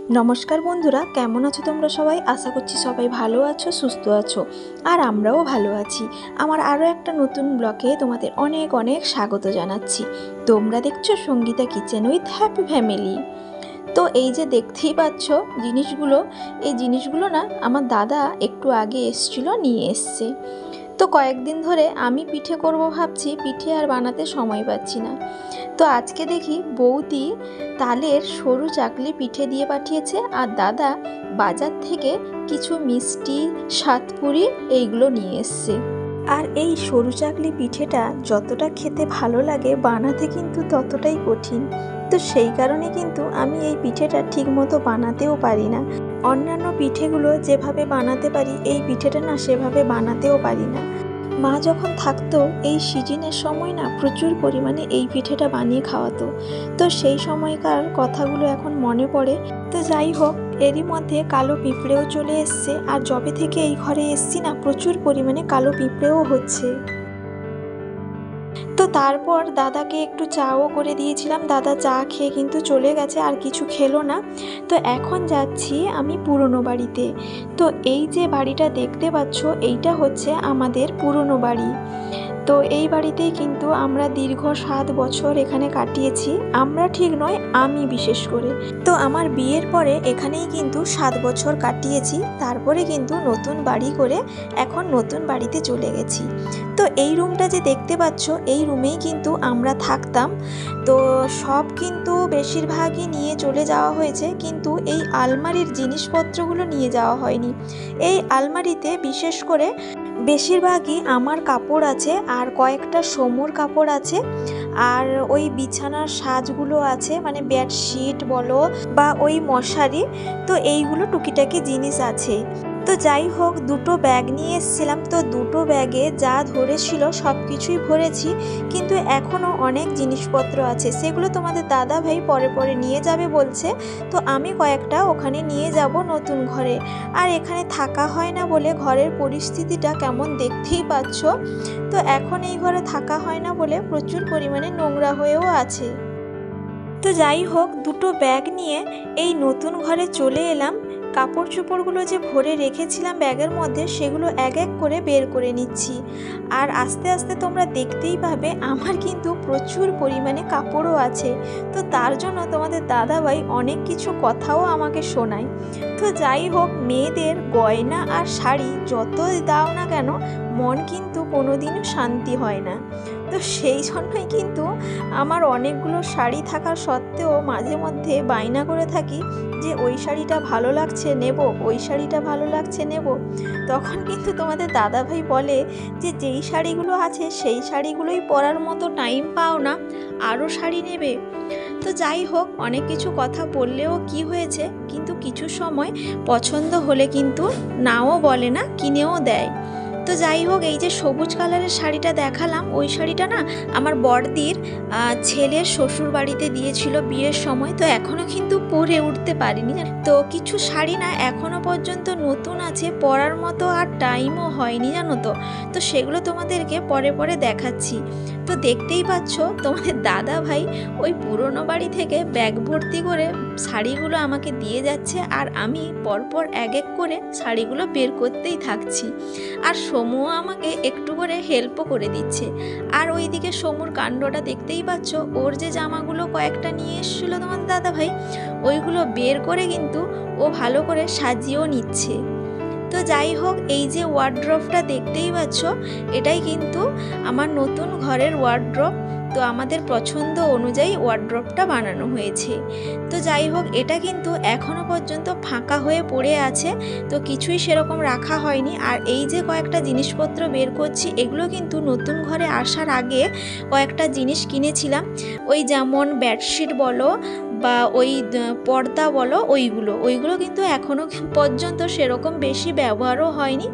नमस्कार बंधुरा केमन आछो तोमरा सबाई। आशा करछि सबाई भालो आछो सुस्थ आछो और आमराओ भालो आछि। आमार आरो एकटा नतुन ब्लगे तोमादेर अनेक अनेक स्वागत जानाच्छि। तोमरा देखछो Sangeeta kitchen with happy family. तो এই যে দেখতেই পাচ্ছ জিনিসগুলো, এই জিনিসগুলো না আমার দাদা একটু আগে এসেছিল, নিয়ে এসছে। তো কয়েকদিন ধরে আমি পিঠে করব ভাবছি, পিঠে আর বানাতে সময় পাচ্ছি না। তো আজকে দেখি বৌদি তালের সরু চাকলি পিঠে দিয়ে পাঠিয়েছে আর দাদা বাজার থেকে কিছু মিষ্টি সাতপুরি এইগুলো নিয়ে এসছে। আর এই সরু চাকলি পিঠেটা যতটা খেতে ভালো লাগে বানাতে কিন্তু ততটাই কঠিন। তো সেই কারণে কিন্তু আমি এই পিঠেটা ঠিকমতো বানাতেও পারি না। অন্যান্য পিঠেগুলো যেভাবে বানাতে পারি এই পিঠেটা না সেভাবে বানাতেও পারি না। মা যখন থাকতো এই সিজনের সময় না প্রচুর পরিমাণে এই পিঠেটা বানিয়ে খাওয়াতো। তো সেই সময়কার কথাগুলো এখন মনে পড়ে। তো যাই হোক, এরই মধ্যে কালো পিঁপড়েও চলে এসছে। আর যবে থেকে এই ঘরে এসছি না প্রচুর পরিমাণে কালো পিঁপড়েও হচ্ছে। তো তারপর দাদাকে একটু চাও করে দিয়েছিলাম। দাদা চা খেয়ে কিন্তু চলে গেছে, আর কিছু খেলো না। তো এখন যাচ্ছি আমি পুরনো বাড়িতে। তো এই যে বাড়িটা দেখতে পাচ্ছ এইটা হচ্ছে আমাদের পুরনো বাড়ি। তো এই বাড়িতেই কিন্তু আমরা দীর্ঘ 7 বছর এখানে কাটিয়েছি। আমরা ঠিক নয়, আমি বিশেষ করে। তো আমার বিয়ের পরে এখানেই কিন্তু 7 বছর কাটিয়েছি। তারপরে কিন্তু নতুন বাড়ি করে এখন নতুন বাড়িতে চলে গেছি। তো এই রুমটা যে দেখতে পাচ্ছ এই রুমেই কিন্তু আমরা থাকতাম। তো সব কিন্তু বেশিরভাগই নিয়ে চলে যাওয়া হয়েছে, কিন্তু এই আলমারির জিনিসপত্রগুলো নিয়ে যাওয়া হয়নি। এই আলমারিতে বিশেষ করে বেশিরভাগই আমার কাপড় আছে, আর কয়েকটা সমুর কাপড় আছে, আর ওই বিছানার সাজগুলো আছে, মানে বেডশিট বলো বা ওই মশারি। তো এইগুলো টুকিটাকি জিনিস আছে। তো যাই হোক, দুটো ব্যাগ নিয়ে এসেছিলাম। তো দুটো ব্যাগে যা ধরেছিল সব কিছুই ভরেছি, কিন্তু এখনও অনেক জিনিসপত্র আছে। সেগুলো তোমাদের দাদা ভাই পরে পরে নিয়ে যাবে বলছে। তো আমি কয়েকটা ওখানে নিয়ে যাব নতুন ঘরে। আর এখানে থাকা হয় না বলে ঘরের পরিস্থিতিটা কেমন দেখতেই পাচ্ছ। তো এখন এই ঘরে থাকা হয় না বলে প্রচুর পরিমাণে নোংরা হয়েও আছে। তো যাই হোক, দুটো ব্যাগ নিয়ে এই নতুন ঘরে চলে এলাম। কাপড় চোপড়গুলো যে ভরে রেখেছিলাম ব্যাগের মধ্যে সেগুলো এক এক করে বের করে নিচ্ছি। আর আস্তে আস্তে তোমরা দেখতেই পাবে আমার কিন্তু প্রচুর পরিমাণে কাপড়ও আছে। তো তার জন্য তোমাদের দাদাভাই অনেক কিছু কথাও আমাকে শোনায়। তো যাই হোক, মেয়েদের গয়না আর শাড়ি যতই দাও না কেন মন কিন্তু কোনোদিনও শান্তি হয় না। তো সেই জন্যই কিন্তু আমার অনেকগুলো শাড়ি থাকা সত্ত্বেও মাঝে মধ্যে বায়না করে থাকি যে ওই শাড়িটা ভালো লাগছে নেব, ওই শাড়িটা ভালো লাগছে নেব। তখন কিন্তু তোমাদের দাদাভাই বলে যে যেই শাড়িগুলো আছে সেই শাড়িগুলোই পরার মতো টাইম পাও না, আরও শাড়ি নেবে। তো যাই হোক, অনেক কিছু কথা বললেও কি হয়েছে, কিন্তু কিছু সময় পছন্দ হলে কিন্তু নাও বলে না, কিনেও দেয়। তো যাই হোক, এই যে সবুজ কালারের শাড়িটা দেখালাম, ওই শাড়িটা না আমার বড়দির ছেলের শ্বশুর বাড়িতে দিয়েছিল বিয়ের সময়। তো এখনও কিন্তু পরে উঠতে পারিনি। তো কিছু শাড়ি না এখনও পর্যন্ত নতুন আছে, পরার মতো আর টাইমও হয়নি, জানো তো। তো সেগুলো তোমাদেরকে পরে পরে দেখাচ্ছি। তো দেখতেই পাচ্ছ তোমাদের দাদা ভাই ওই পুরনো বাড়ি থেকে ব্যাগ ভর্তি করে শাড়িগুলো আমাকে দিয়ে যাচ্ছে, আর আমি পরপর এক এক করে শাড়িগুলো বের করতেই থাকছি। আর সমুও আমাকে একটু করে হেল্পও করে দিচ্ছে। আর ওইদিকে সমুর কাণ্ডটা দেখতেই পাচ্ছ, ওর যে জামাগুলো কয়েকটা নিয়ে এসেছিলো তোমাদের দাদা ভাই, ওইগুলো বের করে কিন্তু ও ভালো করে সাজিয়েও নিচ্ছে। তো যাই হোক, এই যে ওয়ার্ড্রপটা দেখতেই পাচ্ছ, এটাই কিন্তু আমার নতুন ঘরের ওয়ার্ড্রপ। তো আমাদের পছন্দ অনুযায়ী ওয়ার্ড্রপটা বানানো হয়েছে। তো যাই হোক, এটা কিন্তু এখনও পর্যন্ত ফাঁকা হয়ে পড়ে আছে। তো কিছুই সেরকম রাখা হয়নি। আর এই যে কয়েকটা জিনিসপত্র বের করছি, এগুলো কিন্তু নতুন ঘরে আসার আগে কয়েকটা জিনিস কিনেছিলাম। ওই যেমন বেডশিট বলো বা ওই পর্দা বলো, ওইগুলো কিন্তু এখনও পর্যন্ত সেরকম বেশি ব্যবহারও হয়নি।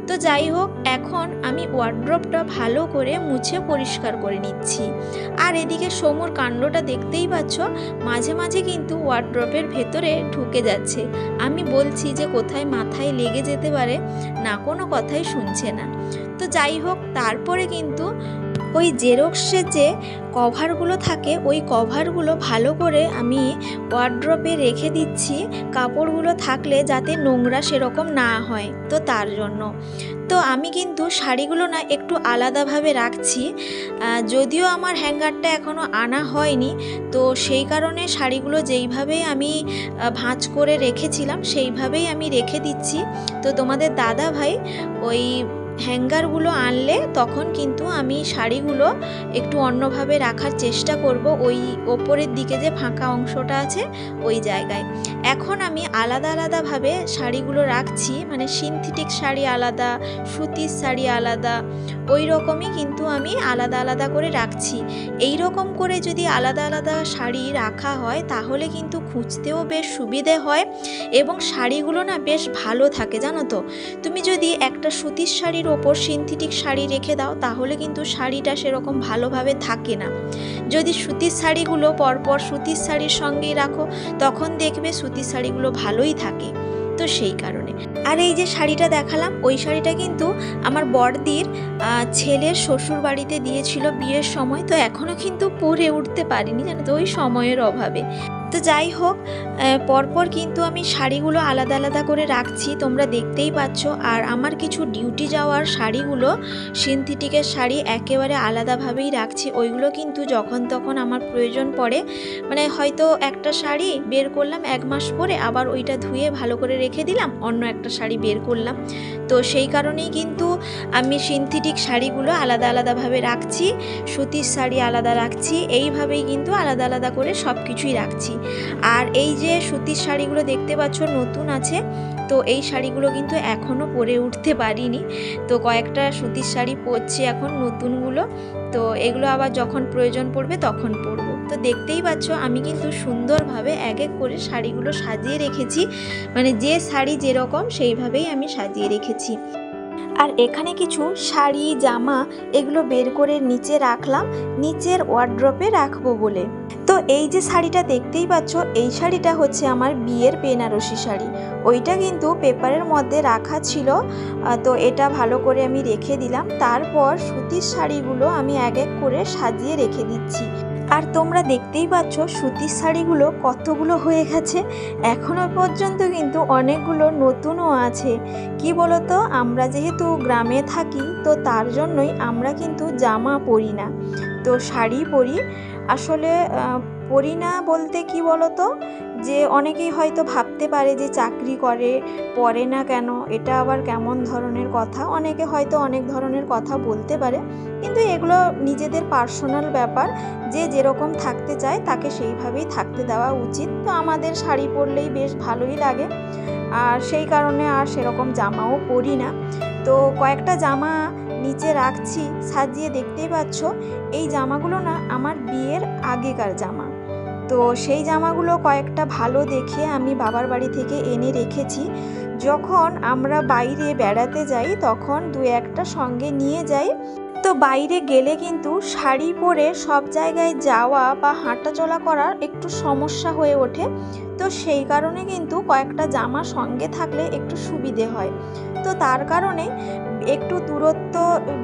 তো যাই হোক, এখন আমি ওয়ার্ড্রপটা ভালো করে মুছে পরিষ্কার করে নিচ্ছি। আর এদিকে সমুর কাণ্ডটা দেখতেই পাচ্ছ, মাঝে মাঝে কিন্তু ওয়ার্ড্রপের ভেতরে ঢুকে যাচ্ছে। আমি বলছি যে কোথায় মাথায় লেগে যেতে পারে, না কোনো কথাই শুনছে না। তো যাই হোক, তারপরে কিন্তু ওই জেরক্সের যে কভারগুলো থাকে ওই কভারগুলো ভালো করে আমি ওয়ার্ড্রপে রেখে দিচ্ছি, কাপড়গুলো থাকলে যাতে নোংরা সেরকম না হয়, তো তার জন্য। তো আমি কিন্তু শাড়িগুলো না একটু আলাদাভাবে রাখছি, যদিও আমার হ্যাঙ্গারটা এখনও আনা হয়নি, তো সেই কারণে শাড়িগুলো যেইভাবে আমি ভাঁজ করে রেখেছিলাম সেইভাবেই আমি রেখে দিচ্ছি। তো তোমাদের দাদা ভাই ওই হ্যাঙ্গারগুলো আনলে তখন কিন্তু আমি শাড়িগুলো একটু অন্যভাবে রাখার চেষ্টা করব, ওই ওপরের দিকে যে ফাঁকা অংশটা আছে ওই জায়গায়। এখন আমি আলাদা আলাদাভাবে শাড়িগুলো রাখছি, মানে সিনথেটিক শাড়ি আলাদা, সুতির শাড়ি আলাদা, ওই রকমই কিন্তু আমি আলাদা আলাদা করে রাখছি। এই রকম করে যদি আলাদা আলাদা শাড়ি রাখা হয় তাহলে কিন্তু খুঁজতেও বেশ সুবিধে হয় এবং শাড়িগুলো না বেশ ভালো থাকে, জানো তো। তুমি যদি একটা সুতির শাড়ির ওপর সিনথেটিক শাড়ি রেখে দাও তাহলে কিন্তু শাড়িটা সেরকম ভালোভাবে থাকে না। যদি সুতির শাড়িগুলো পরপর সুতির শাড়ির সঙ্গেই রাখো তখন দেখবে সুতির শাড়িগুলো ভালোই থাকে। তো সেই কারণে। আর এই যে শাড়িটা দেখালাম ওই শাড়িটা কিন্তু আমার বড়দির ছেলের শ্বশুর বাড়িতে দিয়েছিল বিয়ের সময়, তো এখনও কিন্তু পরে উঠতে পারিনি, জানো তো, ওই সময়ের অভাবে। তো যাই হোক, পরপর কিন্তু আমি শাড়িগুলো আলাদা আলাদা করে রাখছি, তোমরা দেখতেই পাচ্ছ। আর আমার কিছু ডিউটি যাওয়ার শাড়িগুলো সিনথেটিকের শাড়ি একেবারে আলাদাভাবেই রাখছি, ওইগুলো কিন্তু যখন তখন আমার প্রয়োজন পড়ে, মানে হয়তো একটা শাড়ি বের করলাম 1 মাস পরে, আবার ওইটা ধুয়ে ভালো করে রেখে দিলাম, অন্য একটা শাড়ি বের করলাম। তো সেই কারণেই কিন্তু আমি সিনথেটিক শাড়িগুলো আলাদা আলাদাভাবে রাখছি, সুতির শাড়ি আলাদা রাখছি, এইভাবেই কিন্তু আলাদা আলাদা করে সব কিছুই রাখছি। আর এই যে সুতির শাড়িগুলো দেখতে পাচ্ছ নতুন আছে, তো এই শাড়িগুলো কিন্তু এখনও পরে উঠতে পারিনি, তো কয়েকটা সুতির শাড়ি পরছি এখন নতুনগুলো, তো এগুলো আবার যখন প্রয়োজন পড়বে তখন পরবো। তো দেখতেই পাচ্ছ আমি কিন্তু সুন্দরভাবে এক এক করে শাড়িগুলো সাজিয়ে রেখেছি, মানে যে শাড়ি যেরকম সেইভাবেই আমি সাজিয়ে রেখেছি। আর এখানে কিছু শাড়ি জামা এগুলো বের করে নিচে রাখলাম, নিচের ওয়ার্ড্রপে রাখবো বলে। তো এই যে শাড়িটা দেখতেই পাচ্ছ, এই শাড়িটা হচ্ছে আমার বিয়ের বেনারসি শাড়ি, ওইটা কিন্তু পেপারের মধ্যে রাখা ছিল, তো এটা ভালো করে আমি রেখে দিলাম। তারপর সুতির শাড়িগুলো আমি এক এক করে সাজিয়ে রেখে দিচ্ছি। আর তোমরা দেখতেই পাচ্ছ সুতির শাড়িগুলো কতগুলো হয়ে গেছে, এখনও পর্যন্ত কিন্তু অনেকগুলো নতুনও আছে। কি বলতো, আমরা যেহেতু গ্রামে থাকি তো তার জন্যই আমরা কিন্তু জামা পরি না, তো শাড়ি পরি। আসলে পরি না বলতে কি বলতো, যে অনেকেই হয়তো ভাবতে পারে যে চাকরি করে পরে না কেন, এটা আবার কেমন ধরনের কথা, অনেকে হয়তো অনেক ধরনের কথা বলতে পারে, কিন্তু এগুলো নিজেদের পার্সোনাল ব্যাপার, যে যেরকম থাকতে চায় তাকে সেইভাবেই থাকতে দেওয়া উচিত। তো আমাদের শাড়ি পরলেই বেশ ভালোই লাগে, আর সেই কারণে আর সেরকম জামাও পরি না। তো কয়েকটা জামা নিচে রাখছি সাজিয়ে, দেখতেই পাচ্ছ। এই জামাগুলো না আমার বিয়ের আগেকার জামা, তো সেই জামাগুলো কয়েকটা ভালো দেখে আমি বাবার বাড়ি থেকে এনে রেখেছি। যখন আমরা বাইরে বেড়াতে যাই তখন 2-1টা সঙ্গে নিয়ে যাই, তো বাইরে গেলে কিন্তু শাড়ি পরে সব জায়গায় যাওয়া বা হাঁটাচলা করার একটু সমস্যা হয়ে ওঠে, তো সেই কারণে কিন্তু কয়েকটা জামা সঙ্গে থাকলে একটু সুবিধে হয়। তো তার কারণে একটু দূরত্ব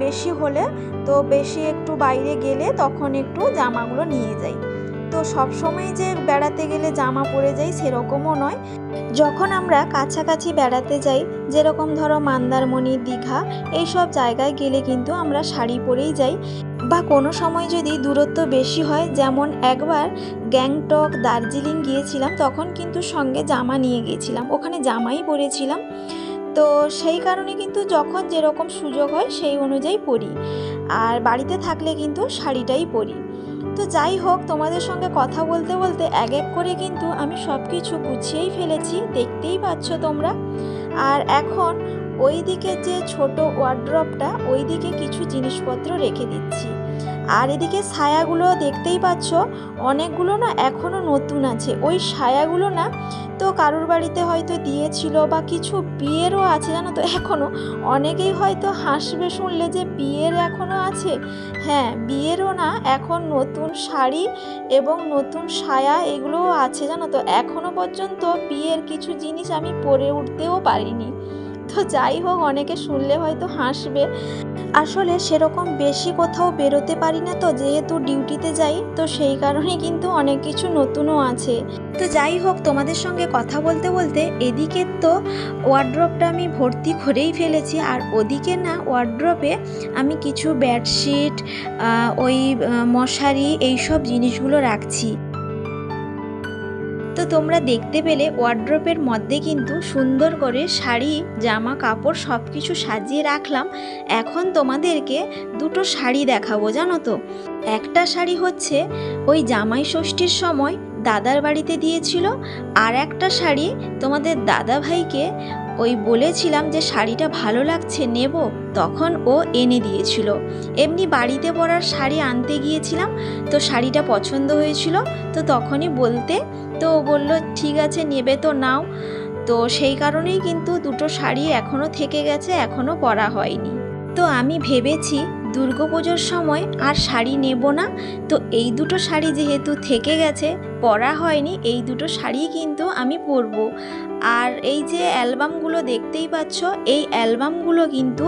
বেশি হলে, তো বেশি একটু বাইরে গেলে তখন একটু জামাগুলো নিয়ে যাই। তো সব সময় যে বেড়াতে গেলে জামা পরে যাই সেরকমও নয়, যখন আমরা কাছাকাছি বেড়াতে যাই, যেরকম ধরো মন্দারমণি, দীঘা, এইসব জায়গায় গেলে কিন্তু আমরা শাড়ি পরেই যাই। বা কোনো সময় যদি দূরত্ব বেশি হয়, যেমন একবার গ্যাংটক, দার্জিলিং গিয়েছিলাম, তখন কিন্তু সঙ্গে জামা নিয়ে গিয়েছিলাম, ওখানে জামাই পরেছিলাম। তো সেই কারণে কিন্তু যখন যেরকম সুযোগ হয় সেই অনুযায়ী পরি, আর বাড়িতে থাকলে কিন্তু শাড়িটাই পরি। তো যাই হোক, তোমাদের সঙ্গে কথা বলতে বলতে এক এক করে কিন্তু আমি সব কিছু গুছিয়েই ফেলেছি, দেখতেই পাচ্ছ তোমরা। আর এখন ওই দিকে যে ছোট ওয়ার্ড্রপটা, ওই দিকে কিছু জিনিসপত্র রেখে দিচ্ছি। আর এদিকে ছায়াগুলো দেখতেই পাচ্ছ, অনেকগুলো না এখনও নতুন আছে। ওই ছায়াগুলো না তো কারুর বাড়িতে হয়তো দিয়েছিল, বা কিছু বিয়েরও আছে, জানো তো এখনও। অনেকেই হয়তো হাসবে শুনলে যে বিয়ের এখনও আছে। হ্যাঁ, বিয়েরও না এখন নতুন শাড়ি এবং নতুন ছায়া এগুলোও আছে, জানো তো। এখনও পর্যন্ত বিয়ের কিছু জিনিস আমি পরে উঠতেও পারিনি, তো যাই হোক, অনেকে শুনলে হয়তো হাসবে। আসলে সেরকম বেশি কোথাও বেরোতে পারি না, তো যেহেতু ডিউটিতে যাই, তো সেই কারণে কিন্তু অনেক কিছু নতুনও আছে। তো যাই হোক, তোমাদের সঙ্গে কথা বলতে বলতে এদিকে তো ওয়ার্ড্রপটা আমি ভর্তি করেই ফেলেছি, আর ওদিকে না ওয়ার্ড্রপে আমি কিছু বেডশিট, ওই মশারি, এইসব জিনিসগুলো রাখছি। তো তোমরা দেখতে পেলে ওয়ার্ড্রপের মধ্যে কিন্তু সুন্দর করে শাড়ি, জামা কাপড় সব কিছু সাজিয়ে রাখলাম। এখন তোমাদেরকে দুটো শাড়ি দেখাবো, জানো তো। একটা শাড়ি হচ্ছে ওই জামাই ষষ্ঠীর সময় দাদার বাড়িতে দিয়েছিল, আর একটা শাড়ি তোমাদের দাদা ভাইকে ওই বলেছিলাম যে শাড়িটা ভালো লাগছে নেব, তখন ও এনে দিয়েছিল। এমনি বাড়িতে পরার শাড়ি আনতে গিয়েছিলাম, তো শাড়িটা পছন্দ হয়েছিল, তো তখনই বলতে, তো ও বলল ঠিক আছে নেবে তো নাও। তো সেই কারণেই কিন্তু দুটো শাড়ি এখনও থেকে গেছে, এখনও পরা হয়নি। তো আমি ভেবেছি দুর্গাপুজোর সময় আর শাড়ি নেব না, তো এই দুটো শাড়ি যেহেতু থেকে গেছে, পরা হয়নি, এই দুটো শাড়ি কিন্তু আমি পরবো। আর এই যে অ্যালবামগুলো দেখতেই পাচ্ছ, এই অ্যালবামগুলো কিন্তু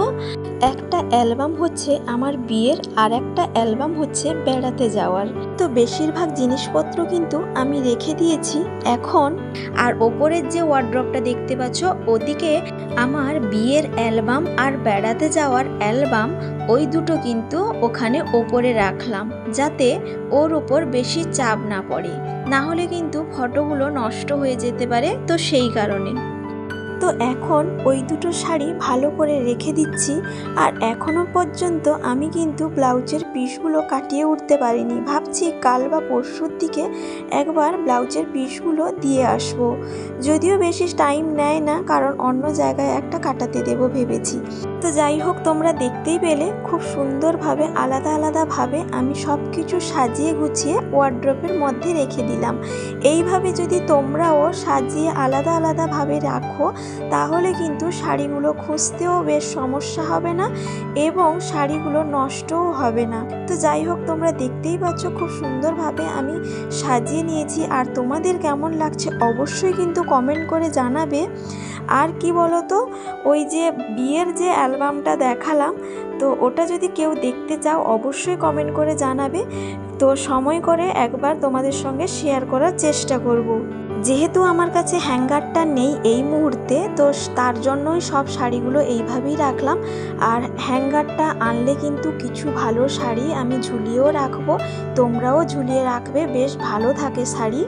একটা অ্যালবাম হচ্ছে আমার বিয়ের, আর একটা অ্যালবাম হচ্ছে বেড়াতে যাওয়ার। তো বেশিরভাগ জিনিসপত্র কিন্তু আমি রেখে দিয়েছি এখন। আর ওপরের যে ওয়ার্ড্রপটা দেখতে পাচ্ছ, ওদিকে আমার বিয়ের অ্যালবাম আর বেড়াতে যাওয়ার অ্যালবাম, ওই দুটো কিন্তু ওখানে ওপরে রাখলাম, যাতে ওর ওপর বেশি চাপ না পড়ে, না হলে কিন্তু ফটোগুলো নষ্ট হয়ে যেতে পারে, তো সেই কারণে। তো এখন ওই দুটো শাড়ি ভালো করে রেখে দিচ্ছি। আর এখনও পর্যন্ত আমি কিন্তু ব্লাউজের পিসগুলো কাটিয়ে উঠতে পারিনি, ভাবছি কাল বা পরশুর দিকে একবার ব্লাউজের পিসগুলো দিয়ে আসবো। যদিও বেশি টাইম নেয় না, কারণ অন্য জায়গায় একটা কাটাতে দেবো ভেবেছি। তো যাই হোক, তোমরা দেখতেই পেলে খুব সুন্দরভাবে আলাদা আলাদাভাবে আমি সব কিছু সাজিয়ে গুছিয়ে ওয়ার্ড্রপের মধ্যে রেখে দিলাম। এইভাবে যদি তোমরাও সাজিয়ে আলাদা আলাদাভাবে রাখো, তাহলে কিন্তু শাড়িগুলো খুঁজতেও বেশ সমস্যা হবে না, এবং শাড়িগুলো নষ্টও হবে না। তো যাই হোক, তোমরা দেখতেই পাচ্ছ খুব সুন্দরভাবে আমি সাজিয়ে নিয়েছি। আর তোমাদের কেমন লাগছে অবশ্যই কিন্তু কমেন্ট করে জানাবে। আর কি বলো তো, ওই যে বিয়ের যে অ্যালবামটা দেখালাম, তো ওটা যদি কেউ দেখতে চাও অবশ্যই কমেন্ট করে জানাবে। তো সময় করে একবার তোমাদের সঙ্গে শেয়ার করার চেষ্টা করব। যেহেতু আমার কাছে হ্যাঙ্গারটা নেই এই মুহূর্তে, তো তার জন্যই সব শাড়িগুলো এইভাবেই রাখলাম। আর হ্যাঙ্গারটা আনলে কিন্তু কিছু ভালো শাড়ি আমি ঝুলিয়েও রাখবো, তোমরাও ঝুলিয়ে রাখবে, বেশ ভালো থাকে শাড়ি।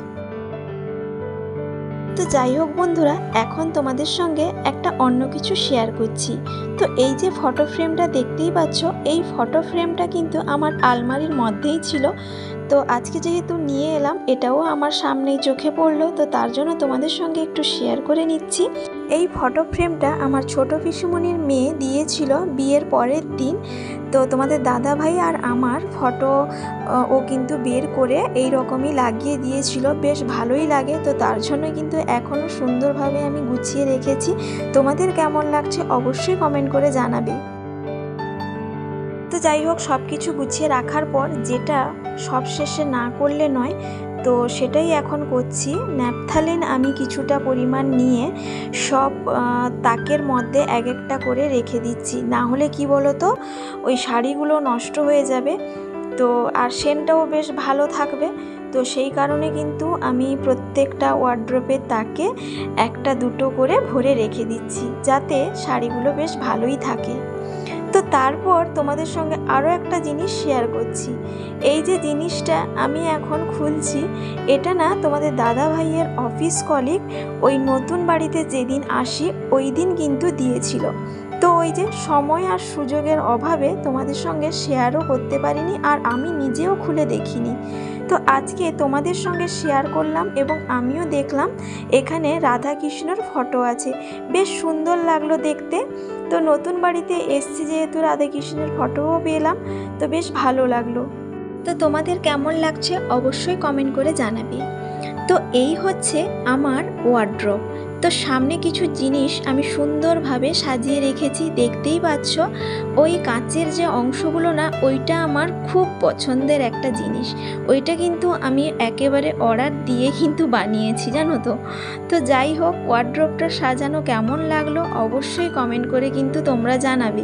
তো যাই হোক বন্ধুরা, এখন তোমাদের সঙ্গে একটা অন্য কিছু শেয়ার করছি। তো এই যে ফটো ফ্রেমটা দেখতেই পাচ্ছ, এই ফটো ফ্রেমটা কিন্তু আমার আলমারির মধ্যেই ছিল। তো আজকে যেহেতু নিয়ে এলাম, এটাও আমার সামনেই চোখে পড়লো, তো তার জন্য তোমাদের সঙ্গে একটু শেয়ার করে নিচ্ছি। এই ফটো ফ্রেমটা আমার ছোট পিসুমণির মেয়ে দিয়েছিল বিয়ের পরের দিন। তো তোমাদের দাদা ভাই আর আমার ফটো ও কিন্তু বের করে এই রকমই লাগিয়ে দিয়েছিল, বেশ ভালোই লাগে। তো তার জন্য কিন্তু এখনও সুন্দরভাবে আমি গুছিয়ে রেখেছি। তোমাদের কেমন লাগছে অবশ্যই কমেন্ট করে জানাবে। তো যাই হোক, সব কিছু গুছিয়ে রাখার পর যেটা সবশেষে না করলে নয়, তো সেটাই এখন করছি। ন্যাপথালিন আমি কিছুটা পরিমাণ নিয়ে সব তাকের মধ্যে এক একটা করে রেখে দিচ্ছি, না হলে কি বলো তো, ওই শাড়িগুলো নষ্ট হয়ে যাবে, তো আর সেন্টটাও বেশ ভালো থাকবে। তো সেই কারণে কিন্তু আমি প্রত্যেকটা ওয়ার্ড্রপের তাকে একটা দুটো করে ভরে রেখে দিচ্ছি, যাতে শাড়িগুলো বেশ ভালোই থাকে। তো তারপর তোমাদের সঙ্গে আরও একটা জিনিস শেয়ার করছি। এই যে জিনিসটা আমি এখন খুলছি, এটা না তোমাদের দাদা ভাইয়ের অফিস কলিগ ওই নতুন বাড়িতে যেদিন আসি ওই দিন কিন্তু দিয়েছিল। তো ওই যে সময় আর সুযোগের অভাবে তোমাদের সঙ্গে শেয়ারও করতে পারিনি, আর আমি নিজেও খুলে দেখিনি। তো আজকে তোমাদের সঙ্গে শেয়ার করলাম, এবং আমিও দেখলাম এখানে রাধা কৃষ্ণর ফটো আছে, বেশ সুন্দর লাগলো দেখতে। তো নতুন বাড়িতে এসছি যেহেতু রাধা কৃষ্ণের ফটোও পেলাম, তো বেশ ভালো লাগলো। তো তোমাদের কেমন লাগছে অবশ্যই কমেন্ট করে জানাবে। তো এই হচ্ছে আমার ওয়ার্ড্রপ। তো সামনে কিছু জিনিস আমি সুন্দরভাবে সাজিয়ে রেখেছি, দেখতেই পাচ্ছ। ওই কাঁচের যে অংশগুলো না, ওইটা আমার খুব পছন্দের একটা জিনিস। ওইটা কিন্তু আমি একেবারে অর্ডার দিয়ে কিন্তু বানিয়েছি, জানো তো। তো যাই হোক, ওয়ার্ড্রোবটা সাজানো কেমন লাগলো অবশ্যই কমেন্ট করে কিন্তু তোমরা জানাবে।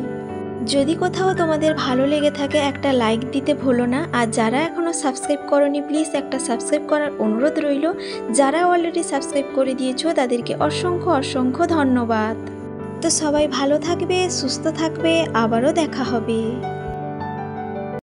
যদি কোথাও তোমাদের ভালো লেগে থাকে একটা লাইক দিতে ভুলো না। আর যারা এখনও সাবস্ক্রাইব করোনি প্লিজ একটা সাবস্ক্রাইব করার অনুরোধ রইল। যারা অলরেডি সাবস্ক্রাইব করে দিয়েছো তাদেরকে অসংখ্য অসংখ্য ধন্যবাদ। তো সবাই ভালো থাকবে, সুস্থ থাকবে, আবারও দেখা হবে।